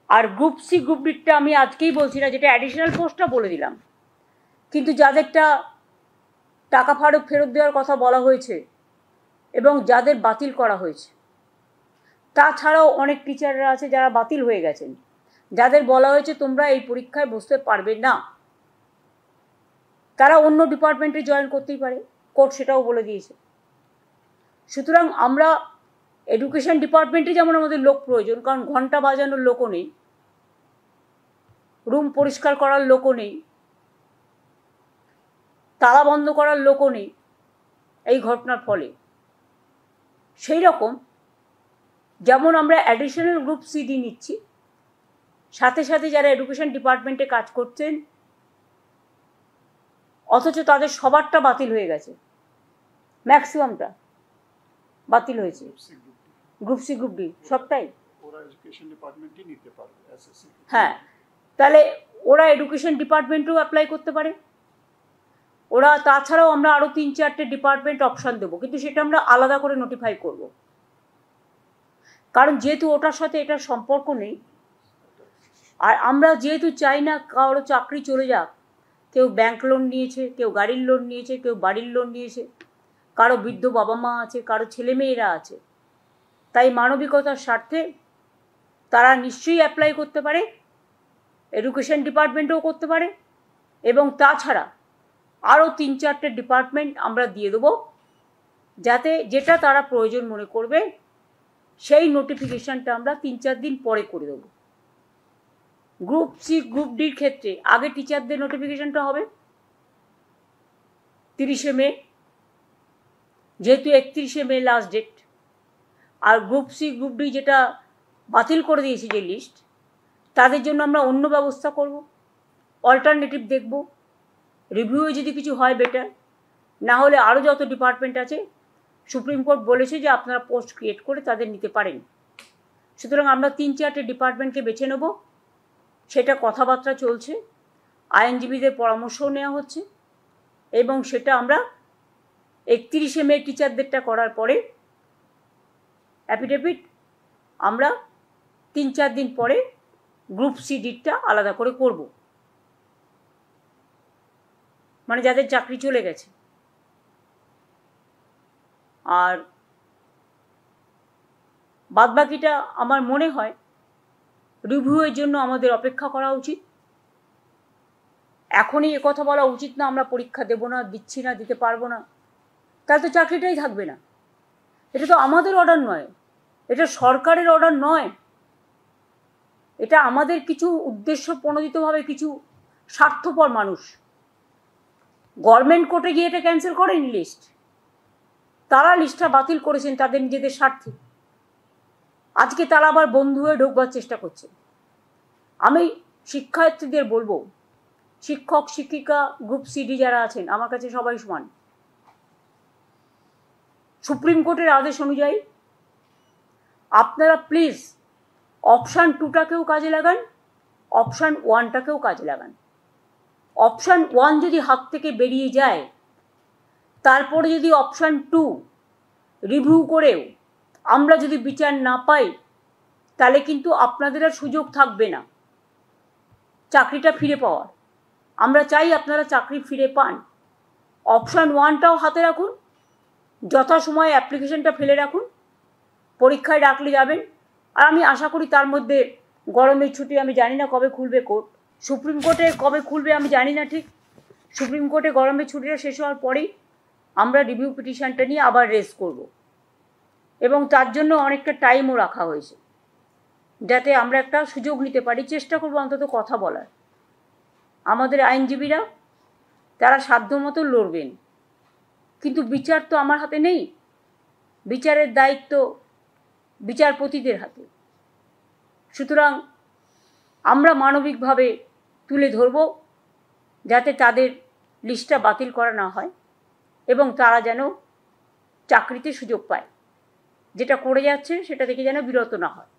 আর group C group ডিটা আমি আজকেই বলছি না, যেটা অ্যাডিশনাল পোস্টটা বলে দিলাম, কিন্তু যাদেরটা টাকা ফেরত দেওয়ার কথা বলা হয়েছে এবং যাদের বাতিল করা হয়েছে, তাছাড়াও অনেক টিচাররা আছে যারা বাতিল হয়ে গেছেন, যাদের বলা হয়েছে তোমরা এই পরীক্ষায় বসতে পারবে না, তারা অন্য ডিপার্টমেন্টে জয়েন করতেই পারে, কোর্ট সেটাও বলে দিয়েছে। সুতরাং আমরা এডুকেশন ডিপার্টমেন্টে যেমন আমাদের লোক প্রয়োজন, কারণ ঘন্টা বাজানোর লোকও নেই, রুম পরিষ্কার করার লোকও নেই, তালা বন্ধ করার লোকও নেই এই ঘটনার ফলে, সেই রকম যেমন আমরা অ্যাডিশনাল গ্রুপ সিডি নিচ্ছি, সাথে সাথে যারা এডুকেশন ডিপার্টমেন্টে কাজ করছেন অথচ তাদের সবারটা বাতিল হয়ে গেছে, ম্যাক্সিমামটা বাতিল হয়েছে, গ্রুপ সি গ্রুপ ডি সবটাই, হ্যাঁ, তাহলে ওরা এডুকেশন ডিপার্টমেন্টেও অ্যাপ্লাই করতে পারে। ওরা তাছাড়াও আমরা আরও 3-4টে ডিপার্টমেন্ট অপশান দেবো, কিন্তু সেটা আমরা আলাদা করে নোটিফাই করব, কারণ যেহেতু ওটার সাথে এটার সম্পর্ক নেই। আর আমরা যেহেতু চাই না কারো চাকরি চলে যাক, কেউ ব্যাংক লোন নিয়েছে, কেউ গাড়ির লোন নিয়েছে, কেউ বাড়ির লোন নিয়েছে, কারো বৃদ্ধ বাবা মা আছে, কারো ছেলেমেয়েরা আছে, তাই মানবিকতার স্বার্থে তারা নিশ্চয়ই অ্যাপ্লাই করতে পারে, এডুকেশন ডিপার্টমেন্টেও করতে পারে, এবং তাছাড়া আরও 3-4টে ডিপার্টমেন্ট আমরা দিয়ে দেবো, যাতে যেটা তারা প্রয়োজন মনে করবে সেই নোটিফিকেশানটা আমরা 3-4 দিন পরে করে দেবো। গ্রুপ সি গ্রুপ ডির ক্ষেত্রে আগে টিচারদের নোটিফিকেশানটা হবে 30শে মে, যেহেতু 31শে মে লাস্ট ডেট। আর গ্রুপ সি গ্রুপ ডি যেটা বাতিল করে দিয়েছি যে লিস্ট, তাদের জন্য আমরা অন্য ব্যবস্থা করব, অল্টারনেটিভ দেখব, রিভিউয়ে যদি কিছু হয় বেটার, না হলে আরও যত ডিপার্টমেন্ট আছে সুপ্রিম কোর্ট বলেছে যে আপনারা পোস্ট ক্রিয়েট করে তাদের নিতে পারেন। সুতরাং আমরা 3-4টে ডিপার্টমেন্টকে বেছে নেব, সেটা কথাবার্তা চলছে, আইনজীবীদের পরামর্শও নেওয়া হচ্ছে, এবং সেটা আমরা 31শে মে টিচারদেরটা করার পরে অ্যাফিডেভিট আমরা 3-4 দিন পরে গ্রুপ সি ডিটা আলাদা করে করব, মানে যাদের চাকরি চলে গেছে। আর বাদবাকিটা আমার মনে হয় রিভিউয়ের জন্য আমাদের অপেক্ষা করা উচিত। এখনই কথা বলা উচিত না আমরা পরীক্ষা দেব না, দিচ্ছি না, দিতে পারবো না, তাহলে তো চাকরিটাই থাকবে না। এটা তো আমাদের অর্ডার নয়, এটা সরকারের অর্ডার নয়, এটা আমাদের কিছু উদ্দেশ্য প্রণোদিতভাবে কিছু স্বার্থপর মানুষ গভর্নমেন্ট কোর্টে গিয়ে এটা ক্যান্সেল করেনি লিস্ট, তারা লিস্টটা বাতিল করেছেন তাদের নিজেদের স্বার্থে। আজকে তারা আবার বন্ধু হয়ে ঢোকবার চেষ্টা করছে। আমি শিক্ষার্থীদের বলবো, শিক্ষক শিক্ষিকা গ্রুপ সিডি যারা আছেন আমার কাছে সবাই সমান। সুপ্রিম কোর্টের আদেশ অনুযায়ী আপনারা প্লিজ অপশান 2টাকেও কাজে লাগান, অপশান 1টাকেও কাজে লাগান। অপশান 1 যদি হাত থেকে বেরিয়ে যায়, তারপরে যদি অপশান 2 রিভিউ করেও আমরা যদি বিচার না পাই, তাহলে কিন্তু আপনাদের আর সুযোগ থাকবে না চাকরিটা ফিরে পাওয়ার। আমরা চাই আপনারা চাকরি ফিরে পান। অপশান 1টাও হাতে রাখুন, যথাসময়ে অ্যাপ্লিকেশনটা ফেলে রাখুন, পরীক্ষায় ডাকলে যাবেন। আর আমি আশা করি তার মধ্যে গরমের ছুটি, আমি জানি না কবে খুলবে কোর্ট, সুপ্রিম কোর্টে কবে খুলবে আমি জানি না ঠিক। সুপ্রিম কোর্টে গরমের ছুটিটা শেষ হওয়ার পরেই আমরা রিভিউ পিটিশনটা নিয়ে আবার রেজ করব, এবং তার জন্য অনেকটা টাইমও রাখা হয়েছে, যাতে আমরা একটা সুযোগ নিতে পারি। চেষ্টা করবো অন্তত কথা বলার। আমাদের আইনজীবীরা তারা সাধ্যমতো লড়বেন, কিন্তু বিচার তো আমার হাতে নেই, বিচারের দায়িত্ব বিচারপতিদের হাতে। সুতরাং আমরা মানবিকভাবে তুলে ধরব যাতে তাদের লিস্টটা বাতিল করা না হয় এবং তারা যেন চাকরিতে সুযোগ পায়। যেটা করে যাচ্ছে সেটা থেকে যেন বিরত না হয়।